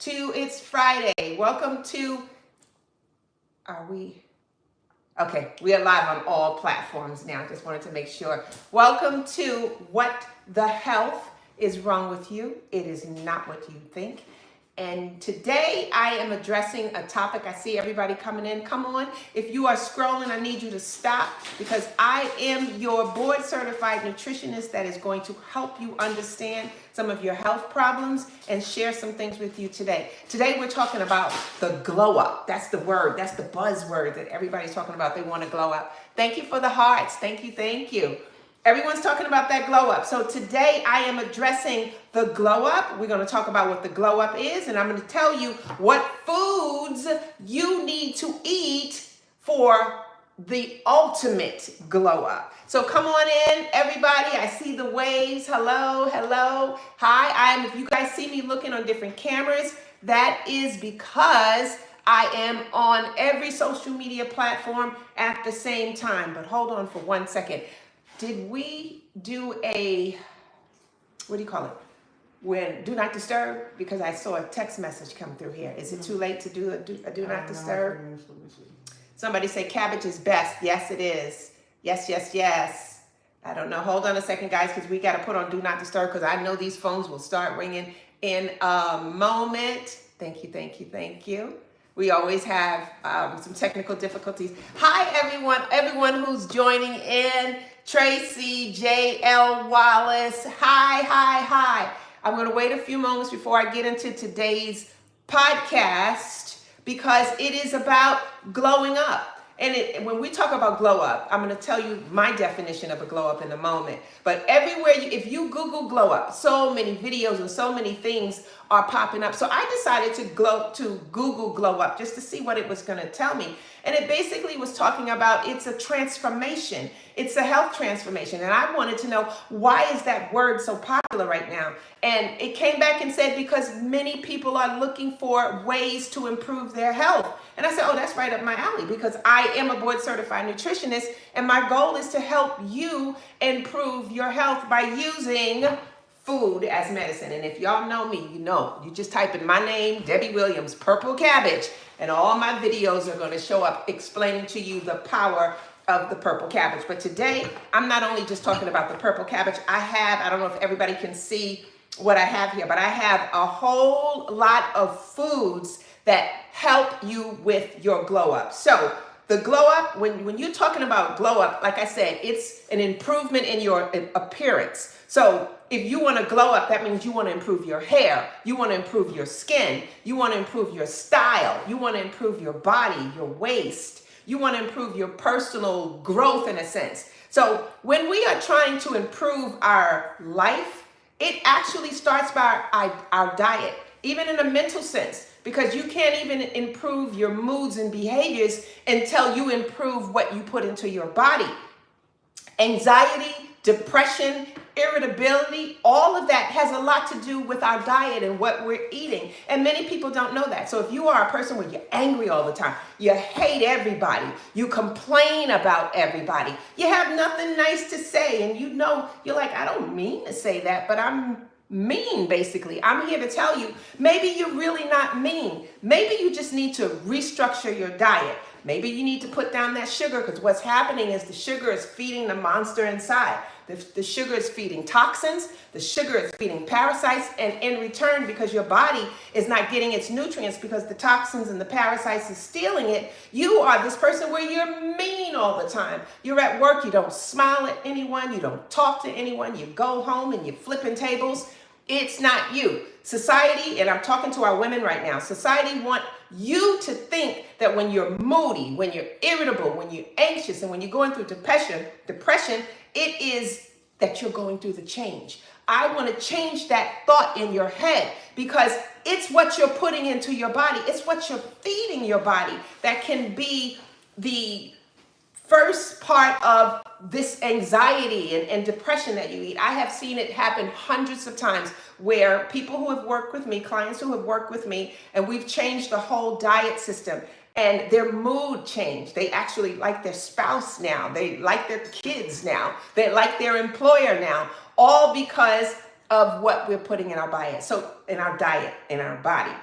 It's Friday. Welcome to, okay, we are live on all platforms now. Just wanted to make sure. Welcome to What the Health is Wrong with You. It is not what you think. And today I am addressing a topic. I see everybody coming in. Come on. If you are scrolling, I need you to stop because I am your board certified nutritionist that is going to help you understand some of your health problems and share some things with you today. Today we're talking about the glow up. That's the word. That's the buzzword that everybody's talking about. They want to glow up. Thank you for the hearts. Thank you. Thank you. Everyone's talking about that glow up. So today I am addressing the glow up. We're going to talk about what the glow up is, and I'm going to tell you what foods you need to eat for the ultimate glow up. So come on in, everybody. I see the waves. Hello, hello. Hi. If you guys see me looking on different cameras, that is because I am on every social media platform at the same time. But hold on for 1 second. Did we do a, what do you call it? When do not disturb? Because I saw a text message come through here. Is it too late to do a do not disturb? Somebody say cabbage is best. Yes, it is. Yes, yes, yes. I don't know. Hold on a second, guys, because we got to put on do not disturb because I know these phones will start ringing in a moment. Thank you, thank you, thank you. We always have some technical difficulties. Hi, everyone who's joining in. Tracy, J.L. Wallace. Hi. I'm going to wait a few moments before I get into today's podcast because it is about glowing up. And when we talk about glow up, I'm going to tell you my definition of a glow up in a moment. But everywhere, if you Google glow up, so many videos and so many things are popping up. So I decided to Google glow up just to see what it was going to tell me. And it basically was talking about it's a transformation. It's a health transformation. And I wanted to know, why is that word so popular right now? And it came back and said, because many people are looking for ways to improve their health. And I said, oh, that's right up my alley because I am a board certified nutritionist. And my goal is to help you improve your health by using food as medicine. And if y'all know me, you just type in my name, Debbie Williams, purple cabbage, and all my videos are going to show up explaining to you the power of the purple cabbage. But today, I'm not only just talking about the purple cabbage. I don't know if everybody can see what I have here, but I have a whole lot of foods that help you with your glow up. So the glow up, when you're talking about glow up, like I said, it's an improvement in your appearance. So if you want to glow up, that means you want to improve your hair, you want to improve your skin, you want to improve your style, you want to improve your body, your waist, you want to improve your personal growth in a sense. So when we are trying to improve our life, it actually starts by our diet, even in a mental sense, because you can't even improve your moods and behaviors until you improve what you put into your body. Anxiety, depression, irritability, all of that has a lot to do with our diet and what we're eating. And many people don't know that. So if you are a person where you're angry all the time, you hate everybody, you complain about everybody, you have nothing nice to say, and you're like, I don't mean to say that, but I'm mean, basically. I'm here to tell you, maybe you're really not mean. Maybe you just need to restructure your diet. Maybe you need to put down that sugar because what's happening is the sugar is feeding the monster inside. The sugar is feeding toxins, the sugar is feeding parasites, and in return, because your body is not getting its nutrients because the toxins and the parasites is stealing it, you are this person where you're mean all the time. You're at work, you don't smile at anyone, you don't talk to anyone, you go home and you're flipping tables. It's not you. Society, and I'm talking to our women right now, society want you to think that when you're moody, when you're irritable, when you're anxious, and when you're going through depression, it is that you're going through the change. I want to change that thought in your head because it's what you're putting into your body. It's what you're feeding your body that can be the first part of this anxiety and depression that you eat. I have seen it happen hundreds of times where people who have worked with me, clients who have worked with me, and we've changed the whole diet system and their mood changed. They actually like their spouse now. They like their kids now. They like their employer now, all because of what we're putting in our diet. So in our diet, in our body.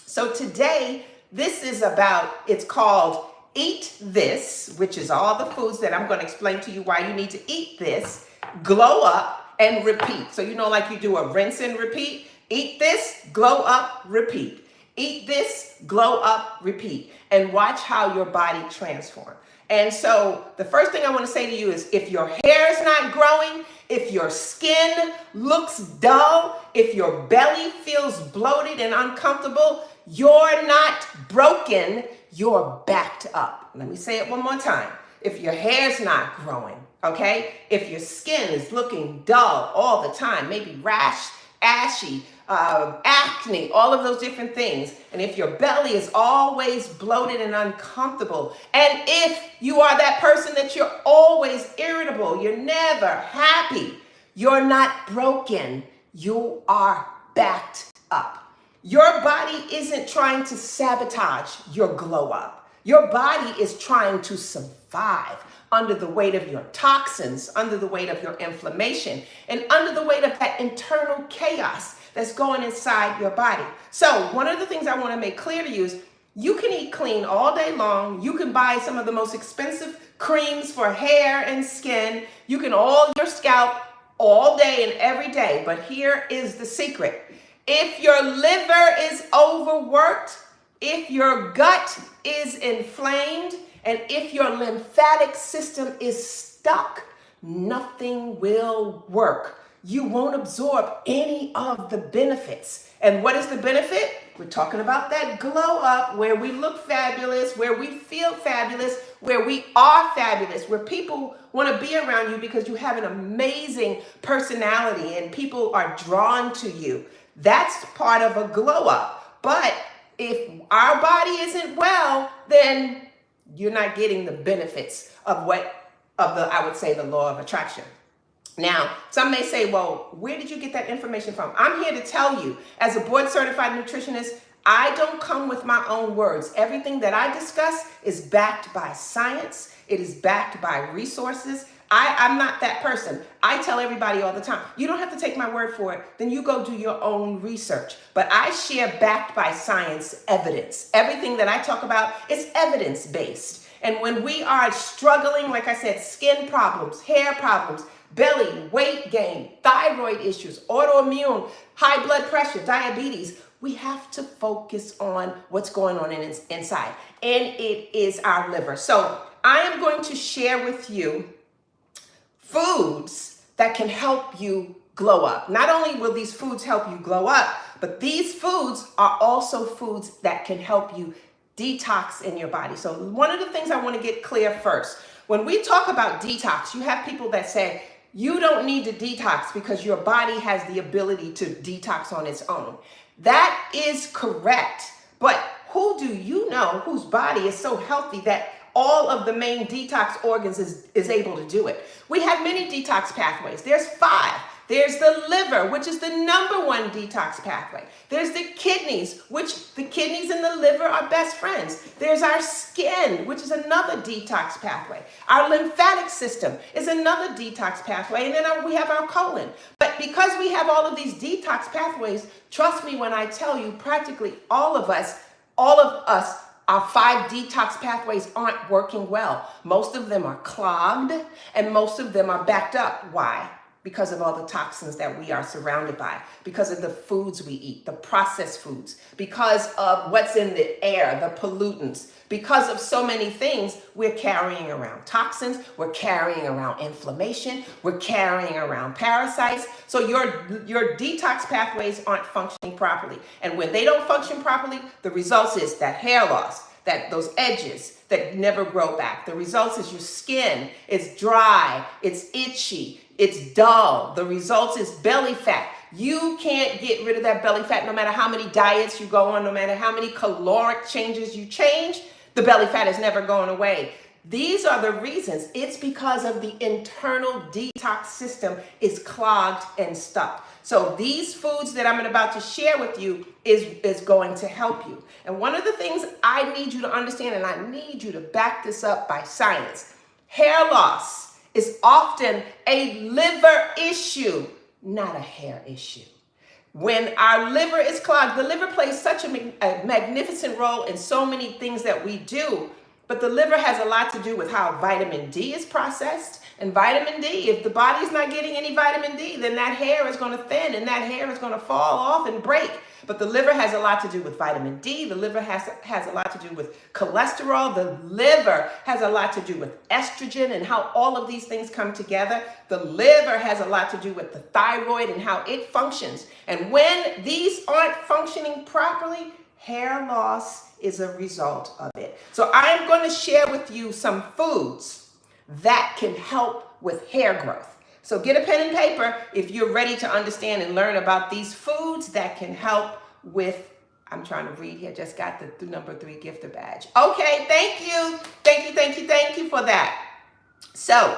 So today, this is about, it's called Eat This, which is all the foods that I'm going to explain to you why you need to eat this, glow up, and repeat. So like you do a rinse and repeat. Eat this, glow up, repeat. Eat this, glow up, repeat. And watch how your body transforms. And so the first thing I want to say to you is, if your hair is not growing, if your skin looks dull, if your belly feels bloated and uncomfortable, you're not broken, you're backed up. Let me say it one more time. If your hair's not growing, okay? If your skin is looking dull all the time, maybe rash, ashy, acne, all of those different things. And if your belly is always bloated and uncomfortable, and if you are that person that you're always irritable, you're never happy, you're not broken, you are backed up. Your body isn't trying to sabotage your glow up. Your body is trying to survive under the weight of your toxins, under the weight of your inflammation, and under the weight of that internal chaos that's going inside your body. So one of the things I want to make clear to you is, you can eat clean all day long. You can buy some of the most expensive creams for hair and skin. You can oil your scalp all day and every day. But here is the secret. If your liver is overworked, if your gut is inflamed, and if your lymphatic system is stuck, nothing will work. You won't absorb any of the benefits. And what is the benefit? We're talking about that glow up, where we look fabulous, where we feel fabulous, where we are fabulous, where people want to be around you because you have an amazing personality and people are drawn to you. That's part of a glow up. But if our body isn't well, then you're not getting the benefits of I would say, the law of attraction. Now, some may say, well, where did you get that information from? I'm here to tell you, as a board certified nutritionist, I don't come with my own words. Everything that I discuss is backed by science. It is backed by resources. I'm not that person. I tell everybody all the time, you don't have to take my word for it. Then you go do your own research. But I share backed by science evidence. Everything that I talk about is evidence-based. And when we are struggling, like I said, skin problems, hair problems, belly, weight gain, thyroid issues, autoimmune, high blood pressure, diabetes, we have to focus on what's going on inside. And it is our liver. So I am going to share with you foods that can help you glow up. Not only will these foods help you glow up, but these foods are also foods that can help you detox in your body. So one of the things I want to get clear first, when we talk about detox, you have people that say, you don't need to detox because your body has the ability to detox on its own. That is correct. But who do you know whose body is so healthy that all of the main detox organs is able to do it? We have many detox pathways. There's 5. There's the liver, which is the #1 detox pathway. There's the kidneys, which the kidneys and the liver are best friends. There's our skin, which is another detox pathway. Our lymphatic system is another detox pathway. And then we have our colon. But because we have all of these detox pathways, trust me when I tell you, practically all of us, our 5 detox pathways aren't working well. Most of them are clogged and most of them are backed up. Why? Because of all the toxins that we are surrounded by, because of the foods we eat, the processed foods, because of what's in the air, the pollutants, because of so many things. We're carrying around toxins, we're carrying around inflammation, we're carrying around parasites. So your detox pathways aren't functioning properly. And when they don't function properly, the results is that hair loss, that those edges that never grow back. The results is your skin is dry, it's itchy, it's dull. The results is belly fat. You can't get rid of that belly fat no matter how many diets you go on, no matter how many caloric changes you change, the belly fat is never going away. These are the reasons. It's because of the internal detox system is clogged and stuck. So these foods that I'm about to share with you is going to help you. And one of the things I need you to understand, and I need you to back this up by science, hair loss is often a liver issue, not a hair issue. When our liver is clogged, the liver plays such a magnificent role in so many things that we do, but the liver has a lot to do with how vitamin D is processed. And vitamin D, if the body's not getting any vitamin D, then that hair is going to thin and that hair is going to fall off and break. But the liver has a lot to do with vitamin D. The liver has a lot to do with cholesterol. The liver has a lot to do with estrogen and how all of these things come together. The liver has a lot to do with the thyroid and how it functions. And when these aren't functioning properly, hair loss is a result of it. So I'm going to share with you some foods that can help with hair growth. So get a pen and paper if you're ready to understand and learn about these foods that can help with, I'm trying to read here, just got the number 3 gifter badge. Okay, thank you. Thank you for that. So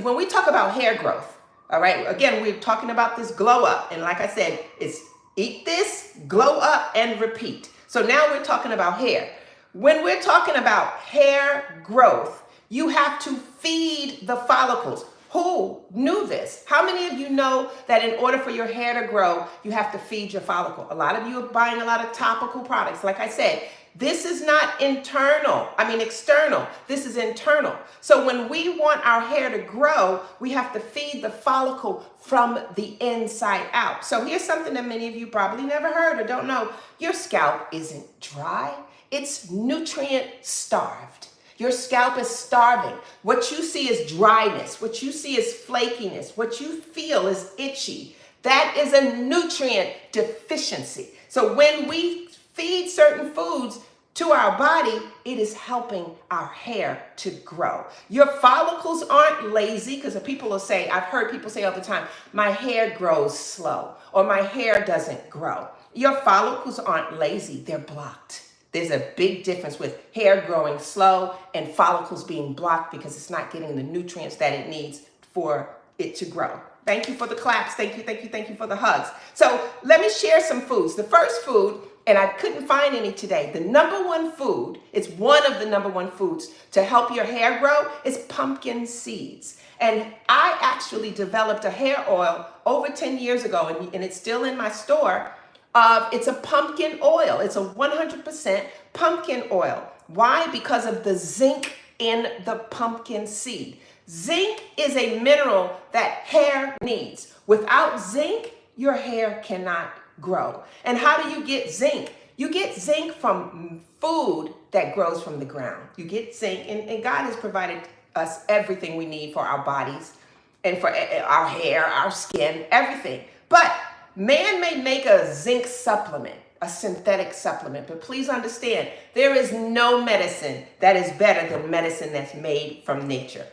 when we talk about hair growth, all right, again, we're talking about this glow up. And like I said, it's eat this, glow up, and repeat. So now we're talking about hair. When we're talking about hair growth, you have to feed the follicles. Who knew this? How many of you know that in order for your hair to grow, you have to feed your follicle? A lot of you are buying a lot of topical products. Like I said, this is not external. This is internal. So when we want our hair to grow, we have to feed the follicle from the inside out. So here's something that many of you probably never heard or don't know. Your scalp isn't dry. It's nutrient starved. Your scalp is starving. What you see is dryness. What you see is flakiness. What you feel is itchy. That is a nutrient deficiency. So when we feed certain foods to our body, it is helping our hair to grow. Your follicles aren't lazy, because people will say, I've heard people say all the time, my hair grows slow or my hair doesn't grow. Your follicles aren't lazy, they're blocked. There's a big difference with hair growing slow and follicles being blocked because it's not getting the nutrients that it needs for it to grow. Thank you for the claps. Thank you for the hugs. So let me share some foods. The first food, and I couldn't find any today, the number one food, it's one of the number one foods to help your hair grow is pumpkin seeds. And I actually developed a hair oil over 10 years ago, and it's still in my store. It's a pumpkin oil. It's a 100% pumpkin oil. Why? Because of the zinc in the pumpkin seed. Zinc is a mineral that hair needs. Without zinc, your hair cannot grow. And how do you get zinc? You get zinc from food that grows from the ground. You get zinc, and God has provided us everything we need for our bodies and for our hair, our skin, everything. But man may make a zinc supplement, a synthetic supplement, but please understand, there is no medicine that is better than medicine that's made from nature.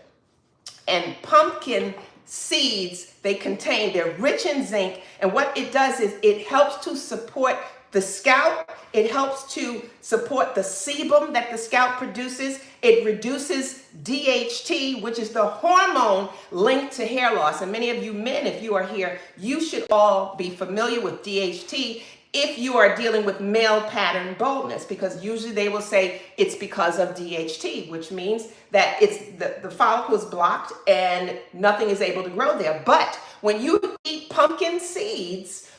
And pumpkin seeds, they're rich in zinc, and what it does is it helps to support the scalp. It helps to support the sebum that the scalp produces. It reduces DHT, which is the hormone linked to hair loss. And many of you men, if you are here, you should all be familiar with DHT if you are dealing with male pattern baldness, because usually they will say it's because of DHT, which means that it's the follicle is blocked and nothing is able to grow there. But when you eat pumpkin seeds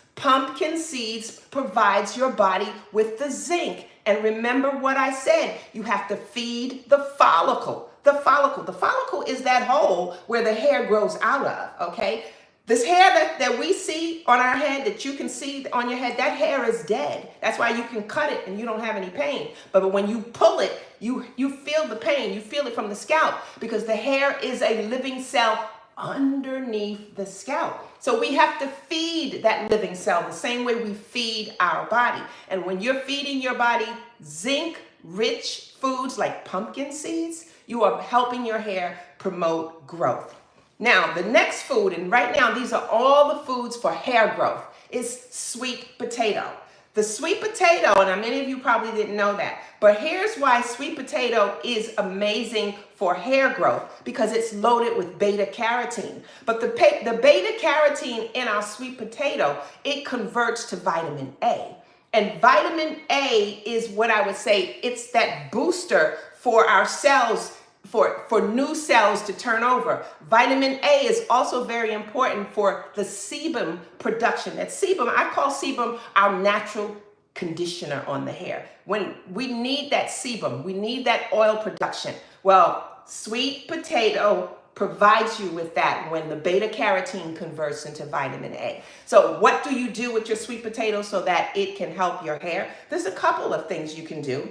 provides your body with the zinc. And remember what I said, you have to feed the follicle. The follicle is that hole where the hair grows out of, okay? This hair that we see on our head, that you can see on your head, that hair is dead. That's why you can cut it and you don't have any pain. But when you pull it, you feel the pain. You feel it from the scalp because the hair is a living cell underneath the scalp. So we have to feed that living cell the same way we feed our body. And when you're feeding your body zinc-rich foods like pumpkin seeds, you are helping your hair promote growth. Now, the next food, and right now these are all the foods for hair growth, is sweet potato. The sweet potato, and many of you probably didn't know that, but here's why sweet potato is amazing for hair growth, because it's loaded with beta carotene. But the beta carotene in our sweet potato, it converts to vitamin A. And vitamin A is what I would say, it's that booster for our cells for new cells to turn over. Vitamin A is also very important for the sebum production. That sebum, I call sebum our natural conditioner on the hair. When we need that sebum, we need that oil production. Well, sweet potato provides you with that when the beta carotene converts into vitamin A. So what do you do with your sweet potato so that it can help your hair? There's a couple of things you can do.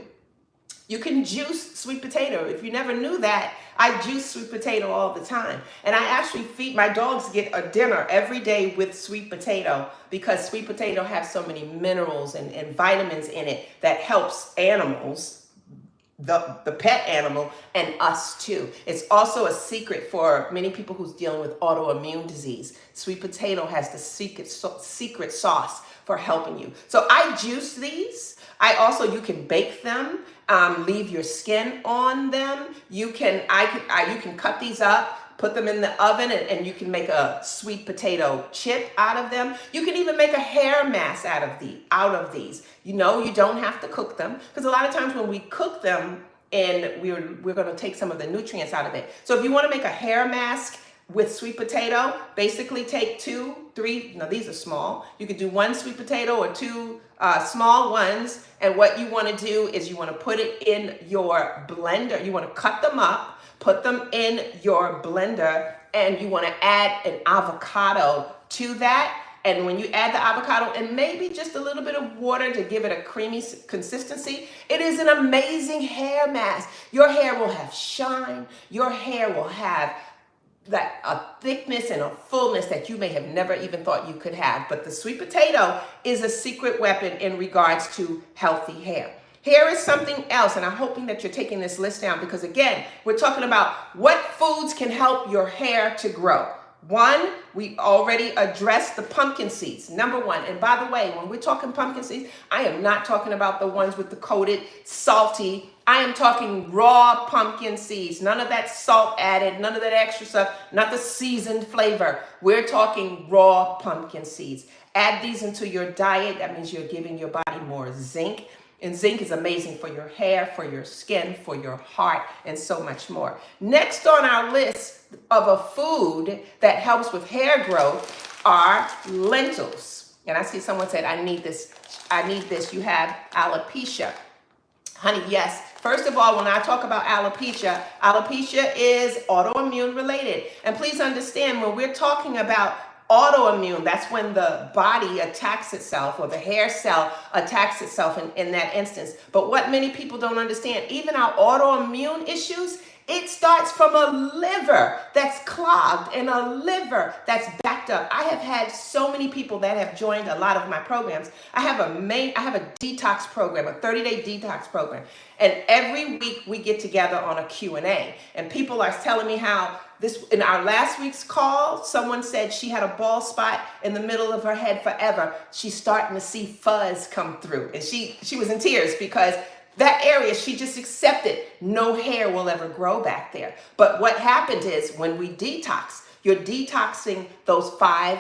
You can juice sweet potato. If you never knew that, I juice sweet potato all the time. And I actually feed, my dogs get a dinner every day with sweet potato because sweet potato has so many minerals and vitamins in it that helps animals, the pet animal, and us too. It's also a secret for many people who's dealing with autoimmune disease. Sweet potato has the secret sauce for helping you. So I juice these. You can bake them, leave your skin on them. You can cut these up, put them in the oven, and you can make a sweet potato chip out of them. You can even make a hair mask out of these. You know, you don't have to cook them because a lot of times when we cook them, and we're going to take some of the nutrients out of it. So if you want to make a hair mask with sweet potato, basically take 2, 3, now these are small. You could do 1 sweet potato or 2 small ones. And what you want to do is you want to put it in your blender. You want to cut them up, put them in your blender, and you want to add an avocado to that. And when you add the avocado and maybe just a little bit of water to give it a creamy consistency, it is an amazing hair mask. Your hair will have shine. Your hair will have a thickness and a fullness that you may have never even thought you could have. But the sweet potato is a secret weapon in regards to healthy hair. Hair is something else, and I'm hoping that you're taking this list down because, again, we're talking about what foods can help your hair to grow. 1, we already addressed the pumpkin seeds, number 1. And by the way, when we're talking pumpkin seeds, I am not talking about the ones with the coated, salty. I am talking raw pumpkin seeds. None of that salt added, none of that extra stuff, not the seasoned flavor. We're talking raw pumpkin seeds. Add these into your diet. That means you're giving your body more zinc. And zinc is amazing for your hair, for your skin, for your heart, and so much more. Next on our list of a food that helps with hair growth are lentils. And I see someone said, I need this. You have alopecia. Honey, yes. First of all, when I talk about alopecia is autoimmune related. And please understand, when we're talking about autoimmune, that's when the body attacks itself or the hair cell attacks itself in that instance. But what many people don't understand, even our autoimmune issues, it starts from a liver that's clogged and a liver that's backed up. I have had so many people that have joined a lot of my programs. I have a detox program, a 30-day detox program. And every week we get together on a Q&A. And people are telling me how in our last week's call, someone said she had a bald spot in the middle of her head forever. She's starting to see fuzz come through. And she was in tears because that area, she just accepted no hair will ever grow back there. But what happened is when we detox, you're detoxing those 5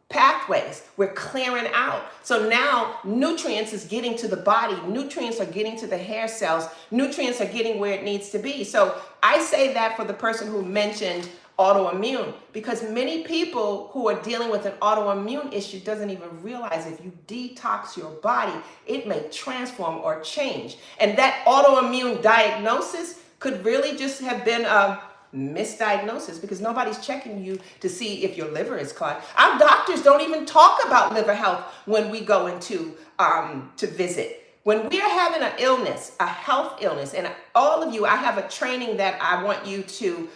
pathways. We're clearing out. So now nutrients is getting to the body. Nutrients are getting to the hair cells. Nutrients are getting where it needs to be. So I say that for the person who mentioned autoimmune, because many people who are dealing with an autoimmune issue doesn't even realize if you detox your body, it may transform or change. And that autoimmune diagnosis could really just have been a misdiagnosis because nobody's checking you to see if your liver is clogged. Our doctors don't even talk about liver health when we go into to visit. When we are having an illness, a health illness, and all of you, I have a training that I want you to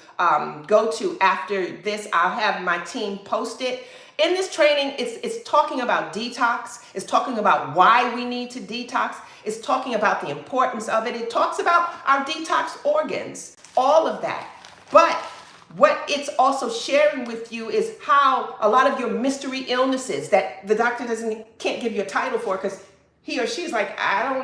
go to after this. I'll have my team post it. In this training, it's talking about detox. It's talking about why we need to detox. It's talking about the importance of it. It talks about our detox organs, all of that. But what it's also sharing with you is how a lot of your mystery illnesses that the doctor can't give you a title for because he or she's like,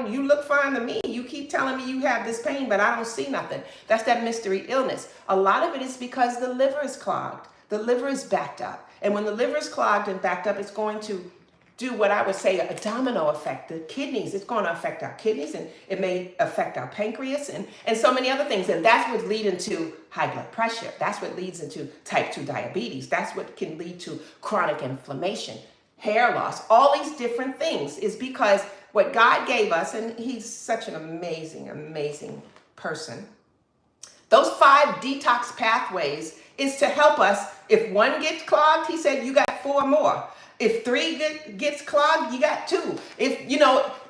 you look fine to me. You keep telling me you have this pain, but I don't see nothing. That's that mystery illness. A lot of it is because the liver is clogged. The liver is backed up. And when the liver is clogged and backed up, it's going to do what I would say a domino effect. The kidneys, it's going to affect our kidneys, and it may affect our pancreas and so many other things. And that's what leads into high blood pressure. That's what leads into type 2 diabetes. That's what can lead to chronic inflammation, hair loss, all these different things is because what God gave us, and he's such an amazing, amazing person. Those 5 detox pathways is to help us. If 1 gets clogged, he said, you got 4 more. If 3 gets clogged, you got 2.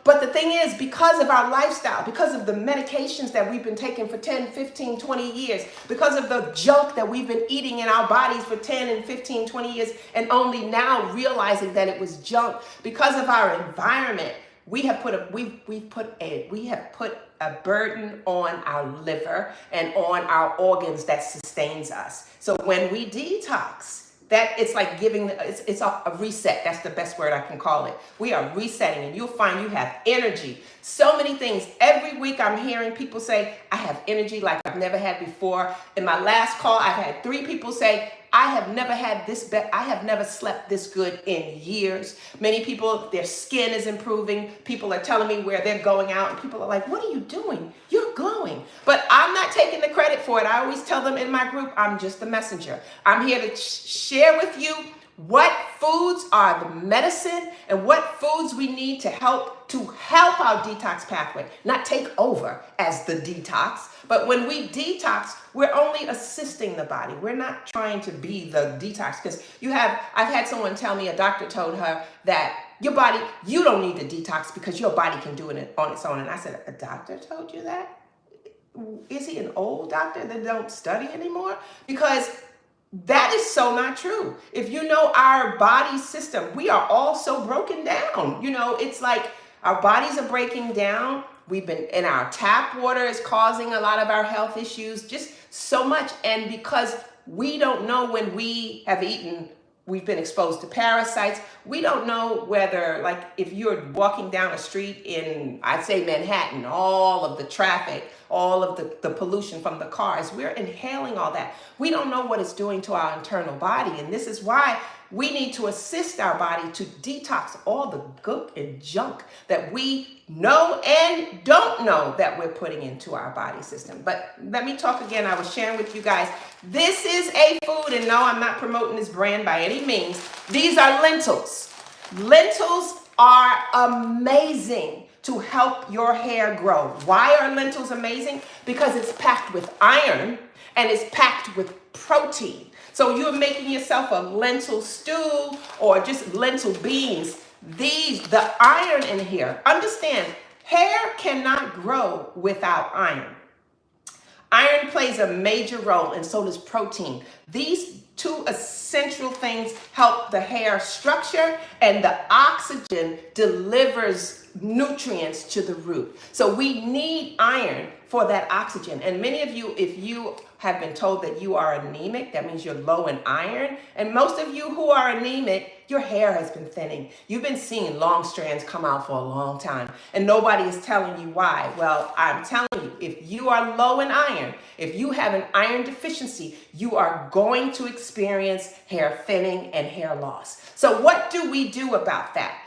But the thing is, because of our lifestyle, because of the medications that we've been taking for 10, 15, 20 years, because of the junk that we've been eating in our bodies for 10 and 15, 20 years, and only now realizing that it was junk, because of our environment, we have put a burden on our liver and on our organs that sustains us. So when we detox, that it's like it's a reset. That's the best word I can call it. We are resetting, and you'll find you have energy. So many things. Every week I'm hearing people say, I have energy like I've never had before. In my last call, I've had 3 people say, I have never had this I have never slept this good in years. Many people, their skin is improving. People are telling me where they're going out, and people are like, what are you doing? You're glowing. But I'm not taking the credit for it. I always tell them in my group, I'm just the messenger. I'm here to share with you what foods are the medicine and what foods we need to help our detox pathway, not take over as the detox. But when we detox, we're only assisting the body. We're not trying to be the detox, because I've had someone tell me, a doctor told her that your body, you don't need to detox because your body can do it on its own. And I said, a doctor told you that? Is he an old doctor that don't study anymore? Because that is so not true. If you know our body system, we are all so broken down. It's like our bodies are breaking down. And our tap water is causing a lot of our health issues, just so much. And because we don't know when we have eaten, we've been exposed to parasites. We don't know whether, like, if you're walking down a street in, I'd say Manhattan, all of the traffic, all of the pollution from the cars, we're inhaling all that. We don't know what it's doing to our internal body. And this is why we need to assist our body to detox all the gook and junk that we know and don't know that we're putting into our body system. But let me talk again. I was sharing with you guys, this is a food, and no, I'm not promoting this brand by any means. These are lentils. Lentils are amazing to help your hair grow. Why are lentils amazing? Because it's packed with iron and it's packed with protein. So you're making yourself a lentil stew or just lentil beans. The iron in here, understand, hair cannot grow without iron. Iron plays a major role, and so does protein. These 2 essential things help the hair structure, and the oxygen delivers nutrients to the root. So we need iron for that oxygen. And many of you, if you have been told that you are anemic, that means you're low in iron. And most of you who are anemic, your hair has been thinning. You've been seeing long strands come out for a long time, and nobody is telling you why. Well, I'm telling you, if you are low in iron, if you have an iron deficiency, you are going to experience hair thinning and hair loss. So what do we do about that?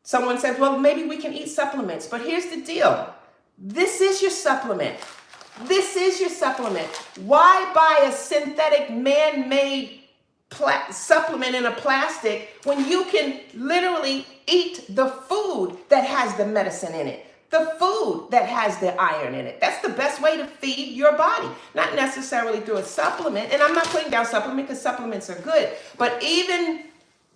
Someone says, well, maybe we can eat supplements. But here's the deal. This is your supplement. This is your supplement. Why buy a synthetic man-made supplement in a plastic when you can literally eat the food that has the medicine in it? The food that has the iron in it. That's the best way to feed your body. Not necessarily through a supplement. And I'm not putting down supplement because supplements are good. But even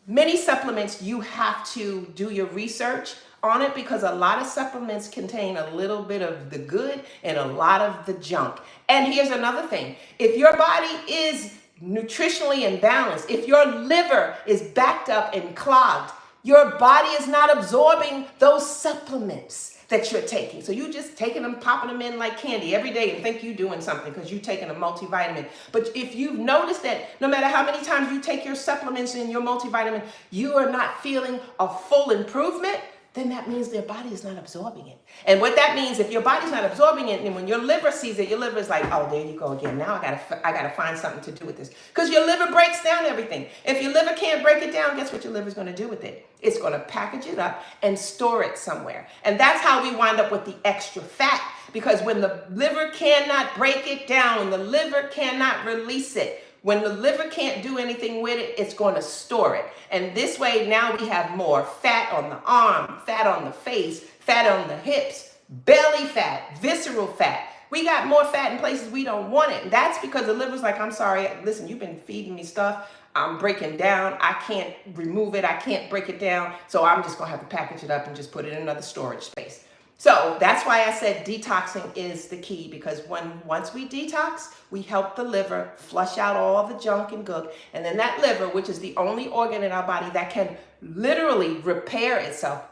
many supplements, you have to do your research on it, because a lot of supplements contain a little bit of the good and a lot of the junk. And here's another thing. If your body is nutritionally imbalanced, if your liver is backed up and clogged, your body is not absorbing those supplements that you're taking. So you just taking them, popping them in like candy every day and think you're doing something because you're taking a multivitamin. But if you've noticed that no matter how many times you take your supplements and your multivitamin, you are not feeling a full improvement, then that means their body is not absorbing it. And what that means, if your body's not absorbing it, and when your liver sees it, your liver is like, oh, there you go again. Now I gotta find something to do with this. Because your liver breaks down everything. If your liver can't break it down, guess what your liver's gonna do with it? It's gonna package it up and store it somewhere. And that's how we wind up with the extra fat. Because when the liver cannot break it down, when the liver cannot release it, when the liver can't do anything with it, it's going to store it. And this way, now we have more fat on the arm, fat on the face, fat on the hips, belly fat, visceral fat. We got more fat in places we don't want it. That's because the liver's like, I'm sorry, listen, you've been feeding me stuff. I'm breaking down. I can't remove it. I can't break it down. So I'm just going to have to package it up and just put it in another storage space. So that's why I said detoxing is the key, because once we detox, we help the liver flush out all the junk and gook. And then that liver, which is the only organ in our body that can literally repair itself,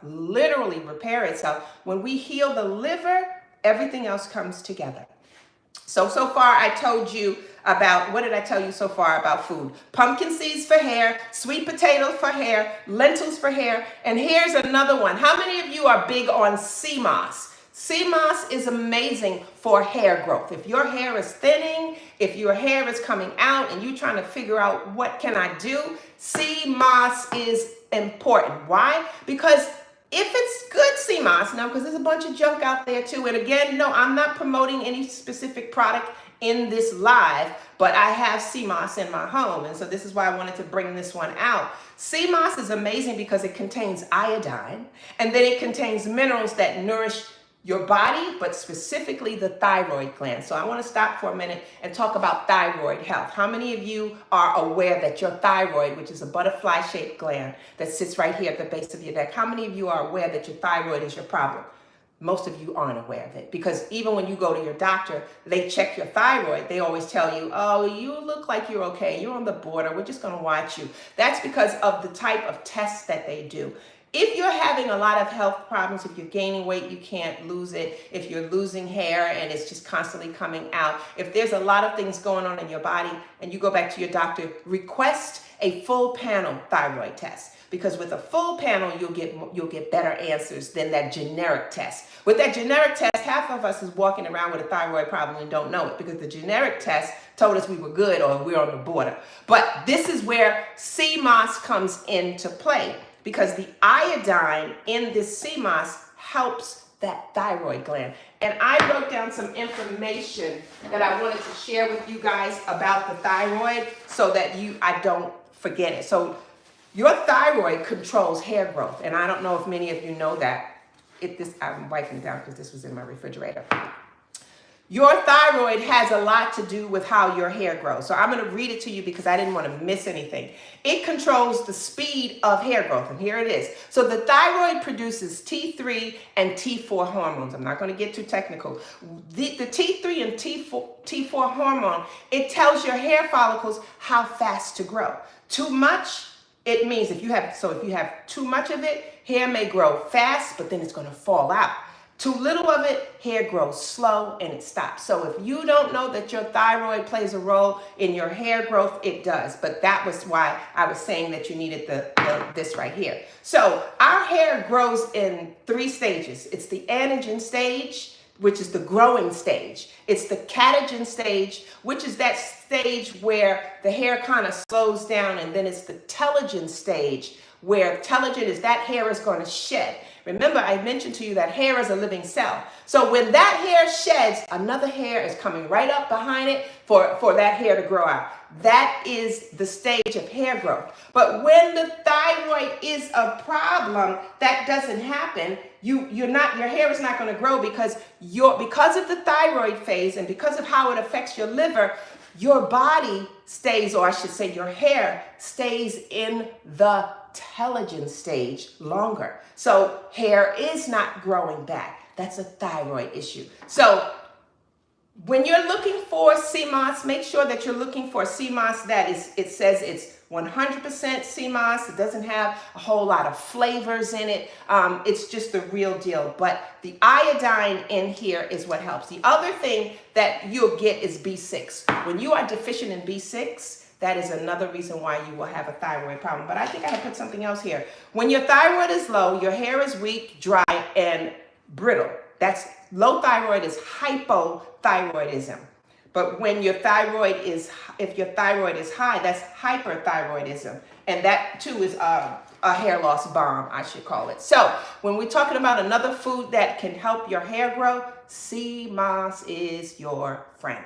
when we heal the liver, everything else comes together. So far I told you about, what did I tell you so far about food? Pumpkin seeds for hair, sweet potatoes for hair, lentils for hair, and here's another one. How many of you are big on sea moss? Sea moss is amazing for hair growth. If your hair is thinning, if your hair is coming out and you're trying to figure out what can I do, sea moss is important. Why? Because if it's good sea moss, now because there's a bunch of junk out there too, and again, no, I'm not promoting any specific product in this live, but I have sea moss in my home, and so this is why I wanted to bring this one out. Sea moss is amazing because it contains iodine, and then it contains minerals that nourish your body, but specifically the thyroid gland. So I want to stop for a minute and talk about thyroid health. How many of you are aware that your thyroid, which is a butterfly-shaped gland that sits right here at the base of your neck, how many of you are aware that your thyroid is your problem? Most of you aren't aware of it, because even when you go to your doctor, they check your thyroid. They always tell you, oh, you look like you're okay. You're on the border. We're just going to watch you. That's because of the type of tests that they do. If you're having a lot of health problems, if you're gaining weight, you can't lose it. If you're losing hair and it's just constantly coming out, if there's a lot of things going on in your body and you go back to your doctor, request a full panel thyroid test. Because with a full panel, you'll get better answers than that generic test. With that generic test, half of us is walking around with a thyroid problem and don't know it, because the generic test told us we were good or we're on the border. But this is where sea moss comes into play, because the iodine in this sea moss helps that thyroid gland. And I wrote down some information that I wanted to share with you guys about the thyroid so that I don't forget it. So your thyroid controls hair growth, and I don't know if many of you know that. I'm wiping down because this was in my refrigerator. Your thyroid has a lot to do with how your hair grows. So I'm going to read it to you because I didn't want to miss anything. It controls the speed of hair growth, and here it is. So the thyroid produces T3 and T4 hormones. I'm not going to get too technical. The T3 and T4 hormone, it tells your hair follicles how fast to grow. Too much, it means if you have too much of it, hair may grow fast, but then it's going to fall out. Too little of it, hair grows slow and it stops. So if you don't know that your thyroid plays a role in your hair growth, it does. But that was why I was saying that you needed this right here. So our hair grows in 3 stages. It's the anagen stage, which is the growing stage. It's the catagen stage, which is that stage where the hair kind of slows down, and then it's the telogen stage, where telogen is that hair is going to shed. Remember, I mentioned to you that hair is a living cell. So when that hair sheds, another hair is coming right up behind it for that hair to grow out. That is the stage of hair growth. But when the thyroid is a problem, that doesn't happen. Your hair is not going to grow because of the thyroid phase and because of how it affects your liver. Your body stays, or I should say your hair stays in the telogen stage longer. So hair is not growing back. That's a thyroid issue. So when you're looking for sea moss, make sure that you're looking for sea moss that it says it's 100% sea moss. It doesn't have a whole lot of flavors in it. It's just the real deal. But the iodine in here is what helps. The other thing that you'll get is B6. When you are deficient in B6, that is another reason why you will have a thyroid problem. But I think I have put something else here. When your thyroid is low, your hair is weak, dry, and brittle. That's low thyroid is hypothyroidism. But when your thyroid is, if your thyroid is high, that's hyperthyroidism. And that too is a hair loss bomb, I should call it. So when we're talking about another food that can help your hair grow, sea moss is your friend.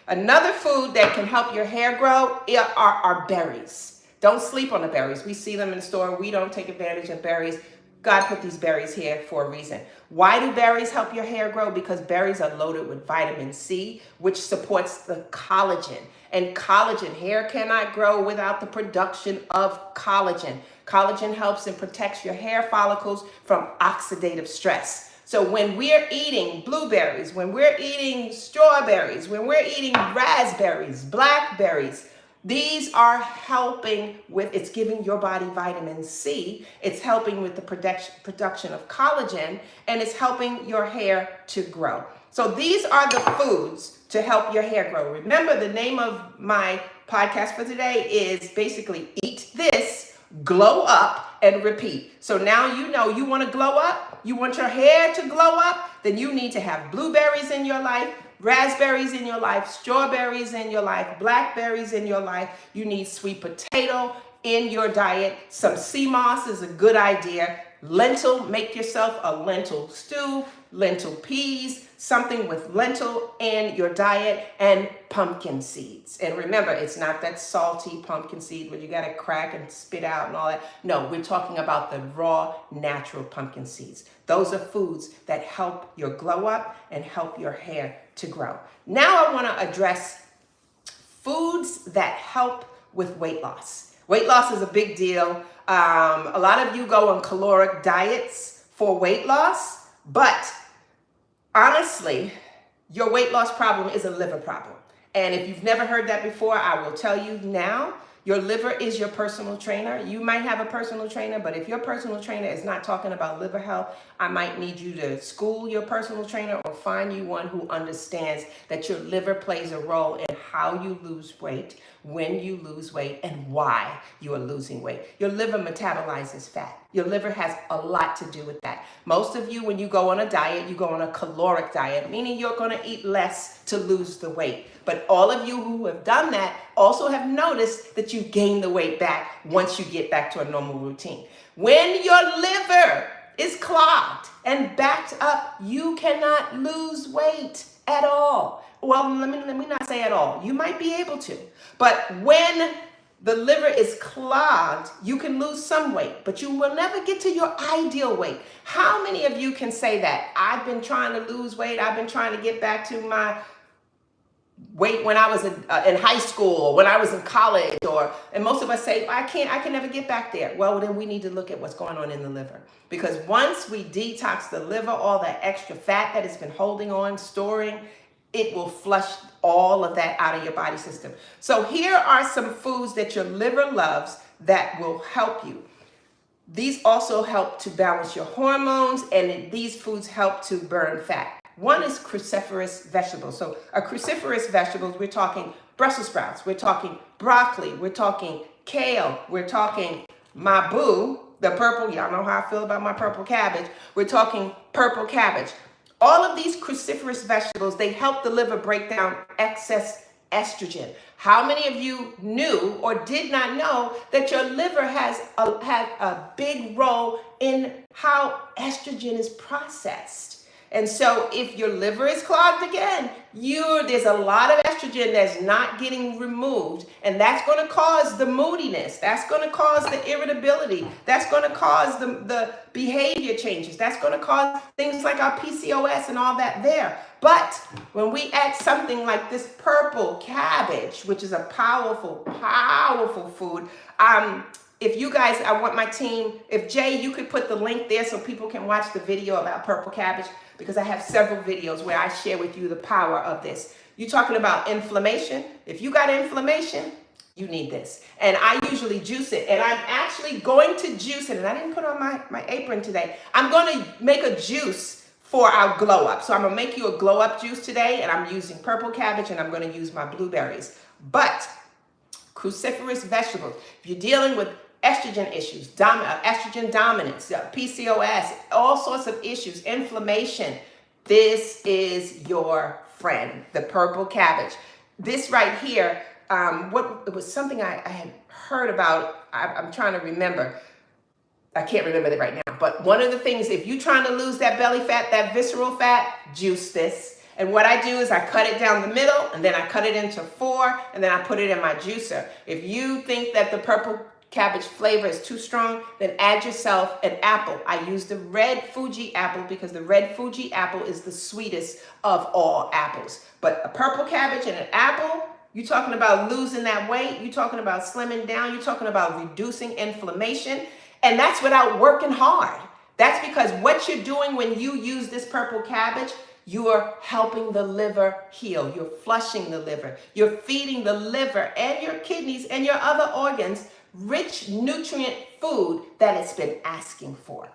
Another food that can help your hair grow are berries. Don't sleep on the berries. We see them in the store. We don't take advantage of berries. God put these berries here for a reason. Why do berries help your hair grow? Because berries are loaded with vitamin C, which supports the collagen. And collagen, hair cannot grow without the production of collagen. Collagen helps and protects your hair follicles from oxidative stress. So when we're eating blueberries, when we're eating strawberries, when we're eating raspberries, blackberries, these are helping with, it's giving your body vitamin C, it's helping with the production of collagen, and it's helping your hair to grow. So these are the foods to help your hair grow. Remember, the name of my podcast for today is basically Eat This, Glow Up, and Repeat. So now you know you want to glow up, you want your hair to glow up, then you need to have blueberries in your life, raspberries in your life, strawberries in your life, blackberries in your life. You need sweet potato in your diet. Some sea moss is a good idea. Lentil, make yourself a lentil stew, lentil peas, something with lentil in your diet, and pumpkin seeds. And remember, it's not that salty pumpkin seed where you got to crack and spit out and all that. No, we're talking about the raw, natural pumpkin seeds. Those are foods that help your glow up and help your hair to grow. Now I want to address foods that help with weight loss. Weight loss is a big deal. A lot of you go on caloric diets for weight loss, but honestly, your weight loss problem is a liver problem. And if you've never heard that before, I will tell you now. Your liver is your personal trainer. You might have a personal trainer, but if your personal trainer is not talking about liver health, I might need you to school your personal trainer or find you one who understands that your liver plays a role in how you lose weight, when you lose weight, and why you are losing weight. Your liver metabolizes fat. Your liver has a lot to do with that. Most of you, when you go on a diet, you go on a caloric diet, meaning you're going to eat less to lose the weight. But all of you who have done that also have noticed that you gain the weight back once you get back to a normal routine. When your liver is clogged and backed up, you cannot lose weight at all. Well, let me not say at all. You might be able to. But when the liver is clogged, you can lose some weight, but you will never get to your ideal weight. How many of you can say that? I've been trying to lose weight. I've been trying to get back to my weight when I was in high school or when I was in college, and most of us say, I can never get back there. Well, then we need to look at what's going on in the liver, because once we detox the liver, all that extra fat that it's been holding on, storing, it will flush all of that out of your body system. So here are some foods that your liver loves that will help you. These also help to balance your hormones, and these foods help to burn fat. One is cruciferous vegetables. So a cruciferous vegetables, we're talking Brussels sprouts, we're talking broccoli, we're talking kale, we're talking my boo, the purple, y'all know how I feel about my purple cabbage. We're talking purple cabbage. All of these cruciferous vegetables, they help the liver break down excess estrogen. How many of you knew or did not know that your liver had a big role in how estrogen is processed? And so if your liver is clogged again, there's a lot of estrogen that's not getting removed, and that's going to cause the moodiness. That's going to cause the irritability. That's going to cause the behavior changes. That's going to cause things like our PCOS and all that there. But when we add something like this purple cabbage, which is a powerful, powerful food, if you guys, I want my team, if Jay, you could put the link there so people can watch the video about purple cabbage, because I have several videos where I share with you the power of this. You're talking about inflammation. If you got inflammation, you need this. And I usually juice it. And I'm actually going to juice it. And I didn't put on my apron today. I'm going to make a juice for our glow up. So I'm going to make you a glow up juice today. And I'm using purple cabbage, and I'm going to use my blueberries. But cruciferous vegetables. If you're dealing with estrogen issues, estrogen dominance, PCOS, all sorts of issues, inflammation, this is your friend, the purple cabbage. This right here, it was something I had heard about. I'm trying to remember. I can't remember it right now. But one of the things, if you're trying to lose that belly fat, that visceral fat, juice this. And what I do is I cut it down the middle, and then I cut it into 4, and then I put it in my juicer. If you think that the purple cabbage flavor is too strong, then add yourself an apple. I use the red Fuji apple because the red Fuji apple is the sweetest of all apples. But a purple cabbage and an apple, you're talking about losing that weight, you're talking about slimming down, you're talking about reducing inflammation. And that's without working hard. That's because what you're doing when you use this purple cabbage, you are helping the liver heal. You're flushing the liver. You're feeding the liver and your kidneys and your other organs rich nutrient food that it's been asking for.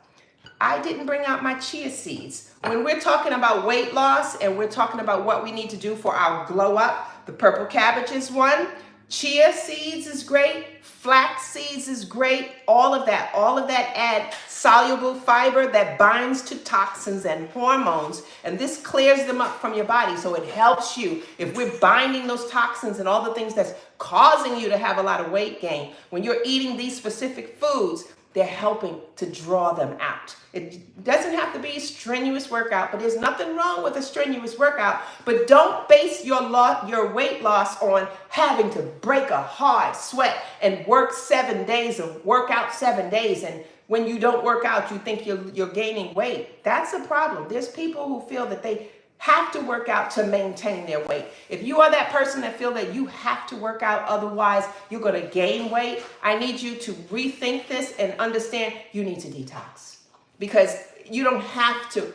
I didn't bring out my chia seeds. When we're talking about weight loss and we're talking about what we need to do for our glow up, the purple cabbage is one. Chia seeds is great. Flax seeds is great. All of that add soluble fiber that binds to toxins and hormones. And this clears them up from your body. So it helps you if we're binding those toxins and all the things that's causing you to have a lot of weight gain. When you're eating these specific foods, they're helping to draw them out. It doesn't have to be a strenuous workout, but there's nothing wrong with a strenuous workout. But don't base your weight loss on having to break a hard sweat and work 7 days and work out 7 days. And when you don't work out, you think you're gaining weight. That's a problem. There's people who feel that they have to work out to maintain their weight. If you are that person that feel that you have to work out, otherwise you're going to gain weight, I need you to rethink this and understand you need to detox. Because you don't have to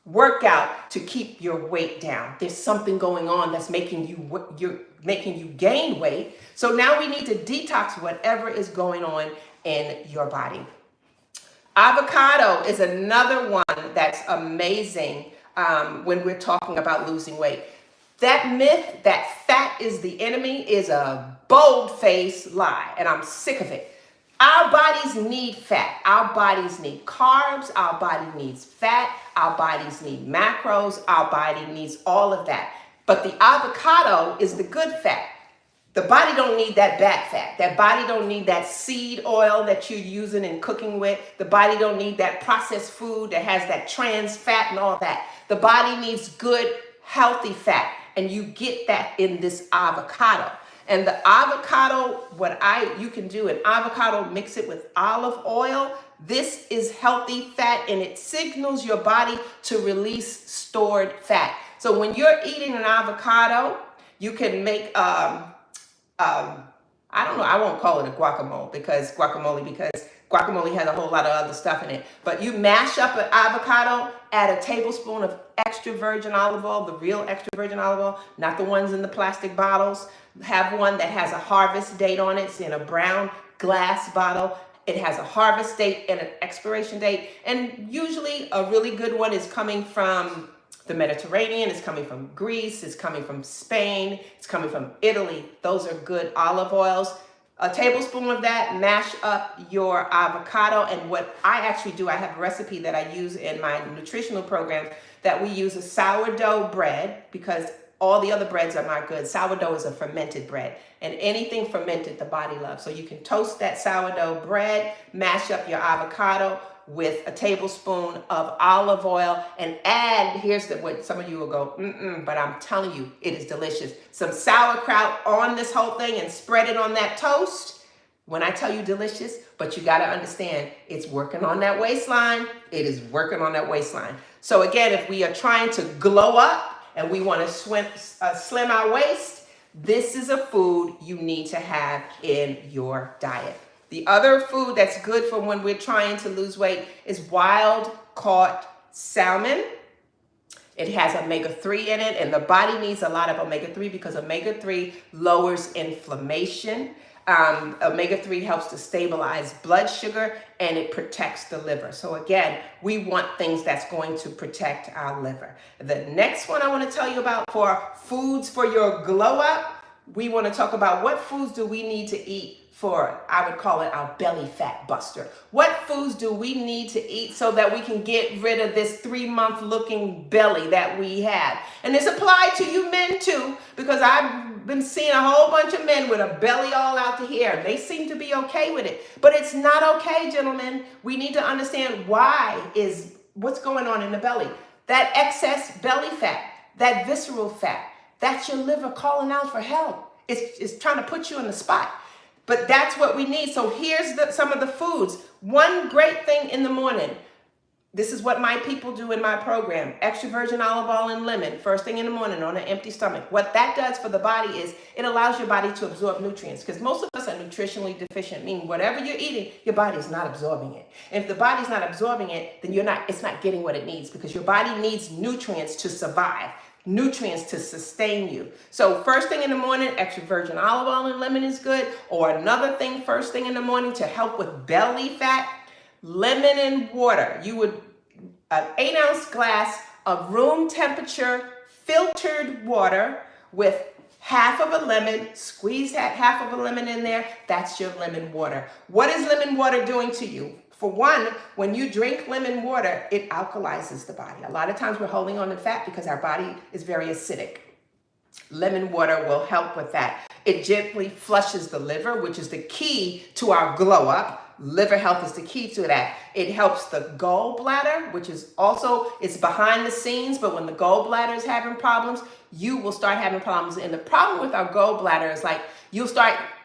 work out to keep your weight down. There's something going on that's making you gain weight. So now we need to detox whatever is going on in your body. Avocado is another one that's amazing. When we're talking about losing weight. That myth that fat is the enemy is a bold-faced lie, and I'm sick of it. Our bodies need fat. Our bodies need carbs. Our body needs fat. Our bodies need macros. Our body needs all of that. But the avocado is the good fat. The body don't need that bad fat. That body don't need that seed oil that you're using and cooking with. The body don't need that processed food that has that trans fat and all that. The body needs good, healthy fat. And you get that in this avocado. And the avocado, you can do an avocado, mix it with olive oil. This is healthy fat and it signals your body to release stored fat. So when you're eating an avocado, you can make, I don't know, I won't call it a guacamole because guacamole has a whole lot of other stuff in it. But you mash up an avocado, add a tablespoon of extra virgin olive oil, the real extra virgin olive oil, not the ones in the plastic bottles. Have one that has a harvest date on it. It's in a brown glass bottle. It has a harvest date and an expiration date. And usually a really good one is coming from the Mediterranean, it's coming from Greece, it's coming from Spain, it's coming from Italy. Those are good olive oils. A tablespoon of that, mash up your avocado. And what I actually do, I have a recipe that I use in my nutritional program that we use a sourdough bread because all the other breads are not good. Sourdough is a fermented bread, and anything fermented the body loves. So you can toast that sourdough bread, mash up your avocado with a tablespoon of olive oil, and add, here's what some of you will go, but I'm telling you, it is delicious. Some sauerkraut on this whole thing and spread it on that toast. When I tell you delicious, but you got to understand, it's working on that waistline. It is working on that waistline. So again, if we are trying to glow up and we want to slim our waist, this is a food you need to have in your diet. The other food that's good for when we're trying to lose weight is wild caught salmon. It has omega-3 in it, and the body needs a lot of omega-3 because omega-3 lowers inflammation. Omega-3 helps to stabilize blood sugar, and it protects the liver. So again, we want things that's going to protect our liver. The next one I want to tell you about for foods for your glow up, we want to talk about what foods do we need to eat for, I would call it our belly fat buster. What foods do we need to eat so that we can get rid of this 3-month looking belly that we have? And this applied to you men too, because I've been seeing a whole bunch of men with a belly all out to here. They seem to be okay with it, but it's not okay, gentlemen. We need to understand what's going on in the belly. That excess belly fat, that visceral fat, that's your liver calling out for help. It's trying to put you in the spot. But that's what we need. So here's some of the foods. One great thing in the morning. This is what my people do in my program. Extra virgin olive oil and lemon, first thing in the morning on an empty stomach. What that does for the body is it allows your body to absorb nutrients, because most of us are nutritionally deficient, meaning whatever you're eating, your body's not absorbing it. And if the body's not absorbing it, then it's not getting what it needs, because your body needs nutrients to survive. Nutrients to sustain you. So first thing in the morning, extra virgin olive oil and lemon is good. Or another thing, first thing in the morning to help with belly fat, lemon and water. You would, an 8-ounce glass of room temperature filtered water with half of a lemon, squeeze that half of a lemon in there. That's your lemon water. What is lemon water doing to you? For one, when you drink lemon water, it alkalizes the body. A lot of times we're holding on to fat because our body is very acidic. Lemon water will help with that. It gently flushes the liver, which is the key to our glow up. Liver health is the key to that. It helps the gallbladder, which is also, it's behind the scenes, but when the gallbladder is having problems, you will start having problems. And the problem with our gallbladder is like,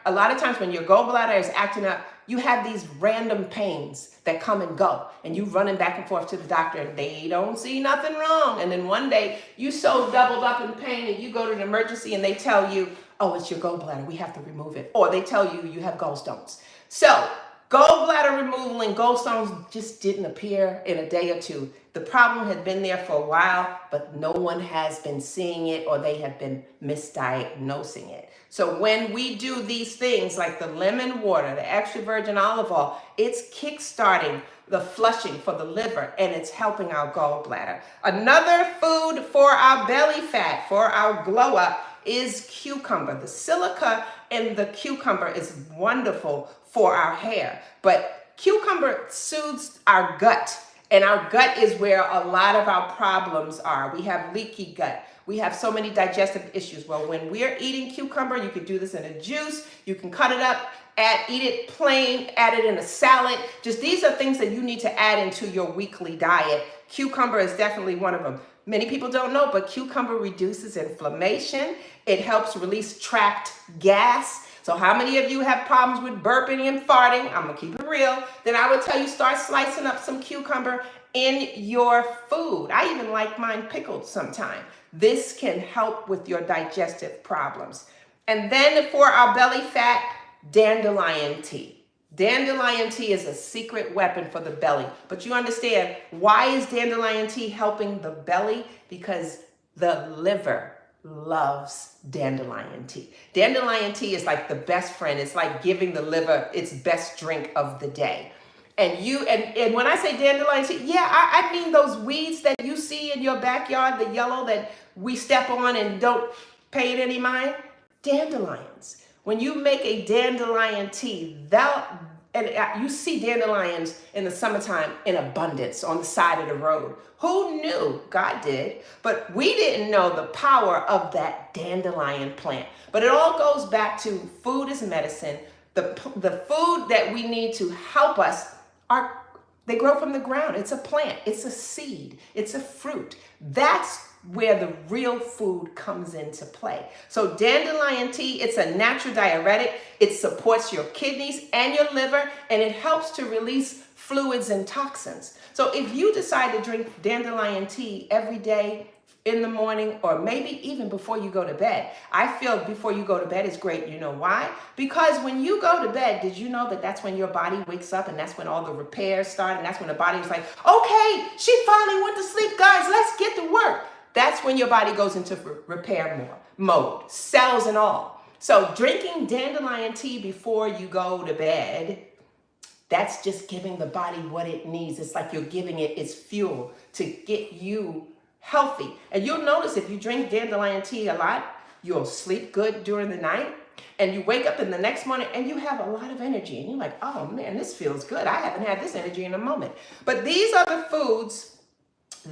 a lot of times when your gallbladder is acting up, you have these random pains that come and go, and you running back and forth to the doctor and they don't see nothing wrong. And then one day you so doubled up in pain and you go to the emergency and they tell you, oh, it's your gallbladder, we have to remove it. Or they tell you you have gallstones. So gallbladder removal and gallstones just didn't appear in a day or two. The problem had been there for a while, but no one has been seeing it, or they have been misdiagnosing it. So when we do these things like the lemon water, the extra virgin olive oil, it's kickstarting the flushing for the liver, and it's helping our gallbladder. Another food for our belly fat, for our glow up, is cucumber. The silica in the cucumber is wonderful for our hair, but cucumber soothes our gut, and our gut is where a lot of our problems are. We have leaky gut. We have so many digestive issues. Well, when we're eating cucumber, you could do this in a juice. You can cut it up, eat it plain, add it in a salad. Just these are things that you need to add into your weekly diet. Cucumber is definitely one of them. Many people don't know, but cucumber reduces inflammation. It helps release trapped gas. So how many of you have problems with burping and farting? I'm gonna keep it real. Then I would tell you, start slicing up some cucumber in your food. I even like mine pickled sometime. This can help with your digestive problems. And then for our belly fat, dandelion tea. Dandelion tea is a secret weapon for the belly. But you understand, why is dandelion tea helping the belly? Because the liver loves dandelion tea. Dandelion tea is like the best friend. It's like giving the liver its best drink of the day. And when I say dandelion tea, yeah, I mean those weeds that you see in your backyard, the yellow that we step on and don't pay it any mind. Dandelions. When you make a dandelion tea, you see dandelions in the summertime in abundance on the side of the road. Who knew? God did. But we didn't know the power of that dandelion plant. But it all goes back to food is medicine. The food that we need to help us they grow from the ground. It's a plant. It's a seed. It's a fruit. That's where the real food comes into play. So dandelion tea, it's a natural diuretic. It supports your kidneys and your liver, and it helps to release fluids and toxins. So if you decide to drink dandelion tea every day in the morning, or maybe even before you go to bed, I feel before you go to bed is great. You know why? Because when you go to bed, did you know that that's when your body wakes up, and that's when all the repairs start, and that's when the body is like, okay, she finally went to sleep, guys, let's get to work. That's when your body goes into repair mode, cells and all. So drinking dandelion tea before you go to bed, that's just giving the body what it needs. It's like you're giving it its fuel to get you healthy. And you'll notice if you drink dandelion tea a lot, You'll sleep good during the night, and you wake up in the next morning and you have a lot of energy. And you're like, oh man, this feels good. I haven't had this energy in a moment. But these are the foods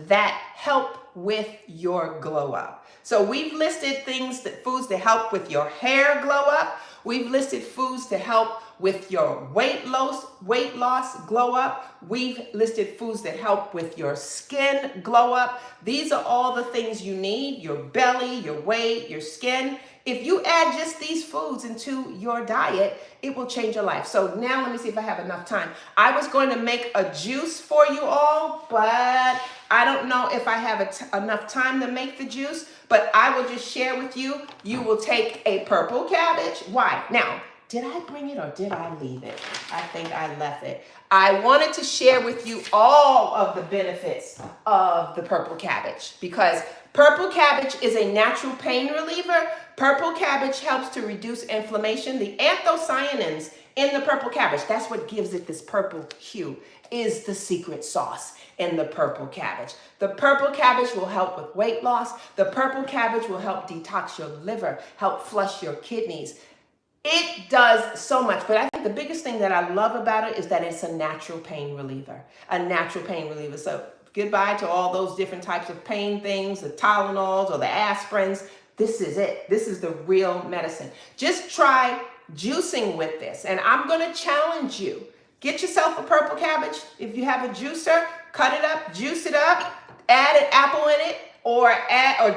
that help with your glow up. So we've listed foods that help with your hair glow up. We've listed foods to help with your weight loss glow up. We've listed foods that help with your skin glow up. These are all the things you need: your belly, your weight, your skin. If you add just these foods into your diet, it will change your life. So now let me see if I have enough time. I was going to make a juice for you all, but I don't know if I have enough time to make the juice, but I will just share with you. You will take a purple cabbage. Why? Now, did I bring it or did I leave it? I think I left it. I wanted to share with you all of the benefits of the purple cabbage because purple cabbage is a natural pain reliever. Purple cabbage helps to reduce inflammation. The anthocyanins in the purple cabbage, that's what gives it this purple hue, is the secret sauce in the purple cabbage. The purple cabbage will help with weight loss. The purple cabbage will help detox your liver, help flush your kidneys. It does so much, but I think the biggest thing that I love about it is that it's a natural pain reliever, So goodbye to all those different types of pain things, the Tylenols or the aspirins. This is it. This is the real medicine. Just try juicing with this. And I'm going to challenge you. Get yourself a purple cabbage. If you have a juicer, cut it up, juice it up, add an apple in it, or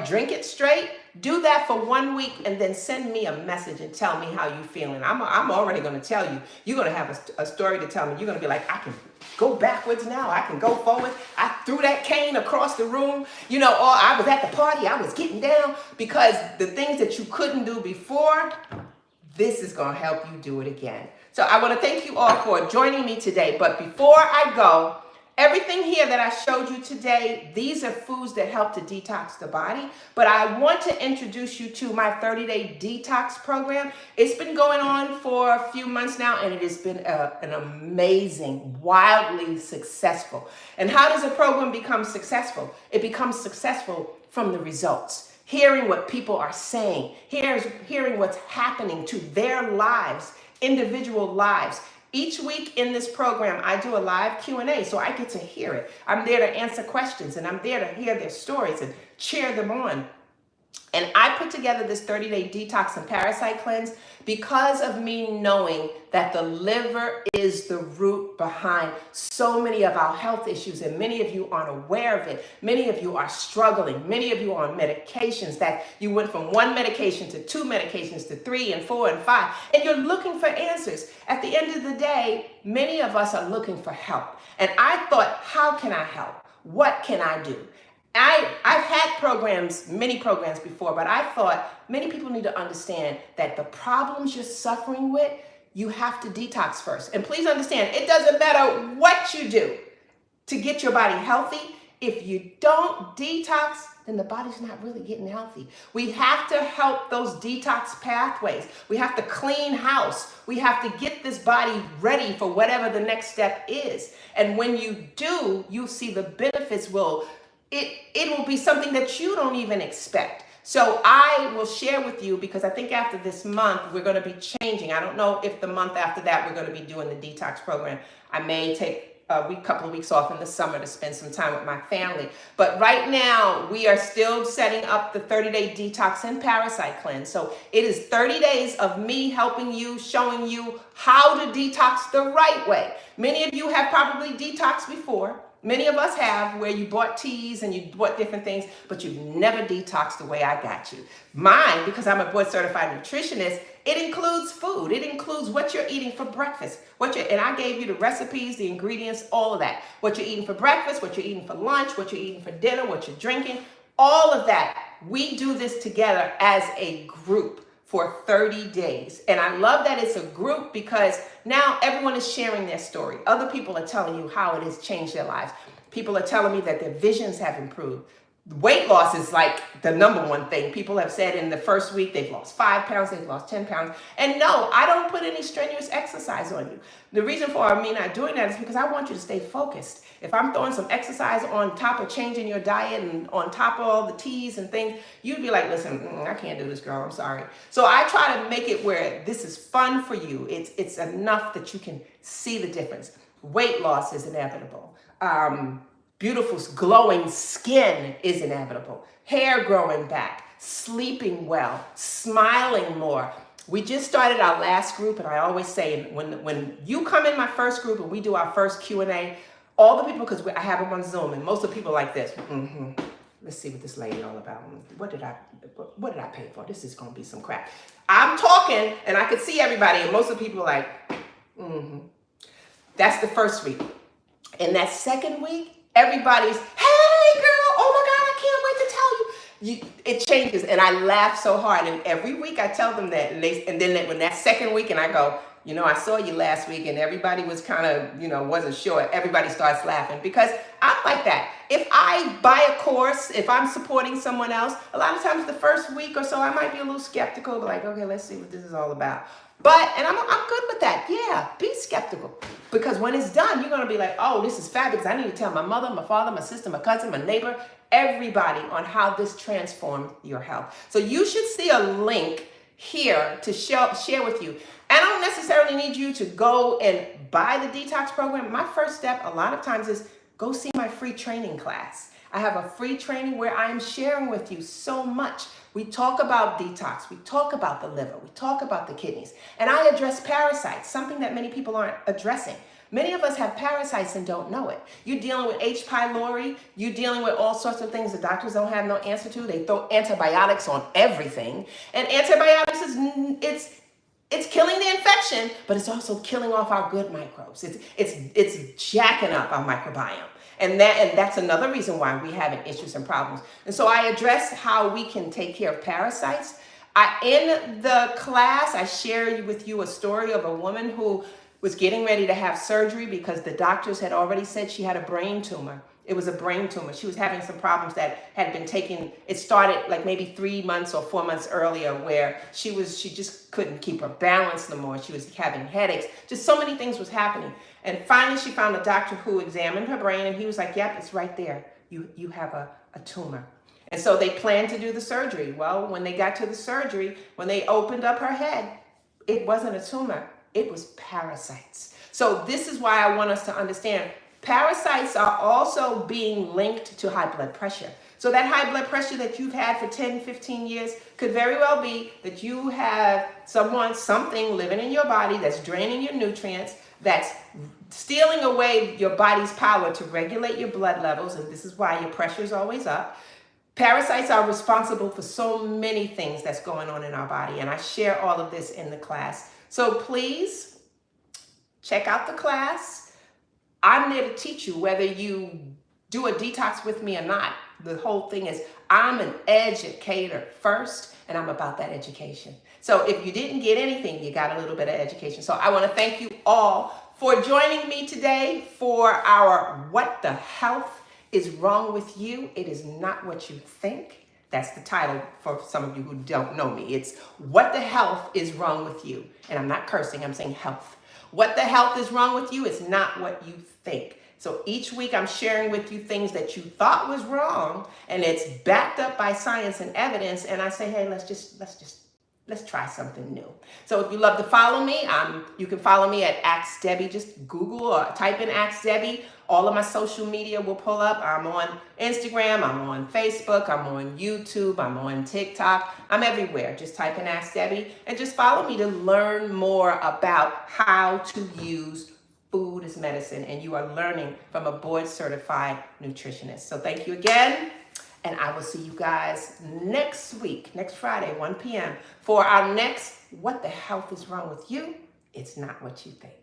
drink it straight. Do that for 1 week and then send me a message and tell me how you're feeling. I'm already going to tell you. You're going to have a story to tell me. You're going to be like, I can go backwards now. I can go forward. I threw that cane across the room. Or I was at the party. I was getting down, because the things that you couldn't do before, this is going to help you do it again. So I want to thank you all for joining me today. But before I go, everything here that I showed you today, these are foods that help to detox the body. But I want to introduce you to my 30-day detox program. It's been going on for a few months now, and it has been an amazing, wildly successful. And how does a program become successful? It becomes successful from the results. Hearing what people are saying, hearing what's happening to their lives, individual lives. Each week in this program, I do a live Q&A, so I get to hear it. I'm there to answer questions, and I'm there to hear their stories and cheer them on. And I put together this 30-day detox and parasite cleanse because of me knowing that the liver is the root behind so many of our health issues, and many of you aren't aware of it. Many of you are struggling. Many of you are on medications that you went from 1 medication to 2 medications to 3 and 4 and 5, and you're looking for answers. At the end of the day, many of us are looking for help. And I thought, how can I help? What can I do? I've had many programs before, but I thought many people need to understand that the problems you're suffering with, you have to detox first. And please understand, it doesn't matter what you do to get your body healthy. If you don't detox, then the body's not really getting healthy. We have to help those detox pathways. We have to clean house. We have to get this body ready for whatever the next step is. And when you do, you'll see the benefits it will be something that you don't even expect. So I will share with you, because I think after this month, we're going to be changing. I don't know if the month after that, we're going to be doing the detox program. I may take a couple of weeks off in the summer to spend some time with my family. But right now, we are still setting up the 30-day detox and parasite cleanse. So it is 30 days of me helping you, showing you how to detox the right way. Many of you have probably detoxed before. Many of us have, where you bought teas and you bought different things, but you've never detoxed the way I got you. Mine, because I'm a board certified nutritionist, it includes food. It includes what you're eating for breakfast. And I gave you the recipes, the ingredients, all of that. What you're eating for breakfast, what you're eating for lunch, what you're eating for dinner, what you're drinking, all of that. We do this together as a group for 30 days. And I love that it's a group, because now everyone is sharing their story. Other people are telling you how it has changed their lives. People are telling me that their visions have improved. weight loss is like the number one thing. People have said in the first week they've lost 5 pounds, they've lost 10 pounds. And no, I don't put any strenuous exercise on you. The reason for me not doing that is because I want you to stay focused. If I'm throwing some exercise on top of changing your diet and on top of all the teas and things, you'd be like, listen, I can't do this, girl, I'm sorry. So I try to make it where this is fun for you. It's enough that you can see the difference. Weight loss is inevitable. Beautiful glowing skin is inevitable. Hair growing back, sleeping well, smiling more. We just started our last group, and I always say when you come in my first group and we do our first Q&A, all the people, because I have them on Zoom, and most of the people are like this. Let's see what this lady all about. What did I pay for? This is gonna be some crap. I'm talking, and I could see everybody, and most of the people are like, That's the first week. In that second week, everybody's, hey girl, oh my God, I can't wait to tell you. It changes, and I laugh so hard. And every week I tell them that, and then when that second week, and I go, I saw you last week, and everybody was kind of, wasn't sure. Everybody starts laughing because I'm like that. If I buy a course, if I'm supporting someone else, a lot of times the first week or so, I might be a little skeptical, but like, okay, let's see what this is all about. And I'm good with that. Yeah, be skeptical. Because when it's done, you're going to be like, oh, this is fabulous. I need to tell my mother, my father, my sister, my cousin, my neighbor, everybody on how this transformed your health. So you should see a link here to share with you. I don't necessarily need you to go and buy the detox program. My first step a lot of times is go see my free training class. I have a free training where I'm sharing with you so much. We talk about detox, we talk about the liver, we talk about the kidneys, and I address parasites, something that many people aren't addressing. Many of us have parasites and don't know it. You're dealing with H. pylori, you're dealing with all sorts of things the doctors don't have no answer to. They throw antibiotics on everything, and antibiotics it's killing the infection, but it's also killing off our good microbes. It's jacking up our microbiome. And that's another reason why we're having issues and problems. And so I address how we can take care of parasites. In the class, I share with you a story of a woman who was getting ready to have surgery because the doctors had already said she had a brain tumor. It was a brain tumor. She was having some problems that had been it started like maybe 3 months or 4 months earlier, where she just couldn't keep her balance no more. She was having headaches. Just so many things was happening. And finally she found a doctor who examined her brain, and he was like, yep, it's right there. You have a tumor. And so they planned to do the surgery. Well, when they got to the surgery, when they opened up her head, it wasn't a tumor. It was parasites. So this is why I want us to understand parasites are also being linked to high blood pressure. So that high blood pressure that you've had for 10, 15 years could very well be that you have something living in your body that's draining your nutrients, that's stealing away your body's power to regulate your blood levels, and this is why your pressure is always up. Parasites are responsible for so many things that's going on in our body, and I share all of this in the class. So please check out the class. I'm there to teach you whether you do a detox with me or not. The whole thing is I'm an educator first, and I'm about that education. So if you didn't get anything, you got a little bit of education. So I want to thank you all for joining me today for our What the Health is Wrong with You? It is not what you think. That's the title for some of you who don't know me. It's What the Health is Wrong with You? And I'm not cursing, I'm saying health. What the health is wrong with you is not what you think. So each week I'm sharing with you things that you thought was wrong, and it's backed up by science and evidence. And I say, hey, let's try something new. So if you love to follow me, you can follow me at Ask Debbie. Just Google or type in Ask Debbie. All of my social media will pull up. I'm on Instagram, I'm on Facebook, I'm on YouTube, I'm on TikTok. I'm everywhere. Just type in Ask Debbie and just follow me to learn more about how to use food as medicine. And you are learning from a board-certified nutritionist. So thank you again. And I will see you guys next week, next Friday, 1 p.m. for our next What the Health is Wrong with You? It's not what you think.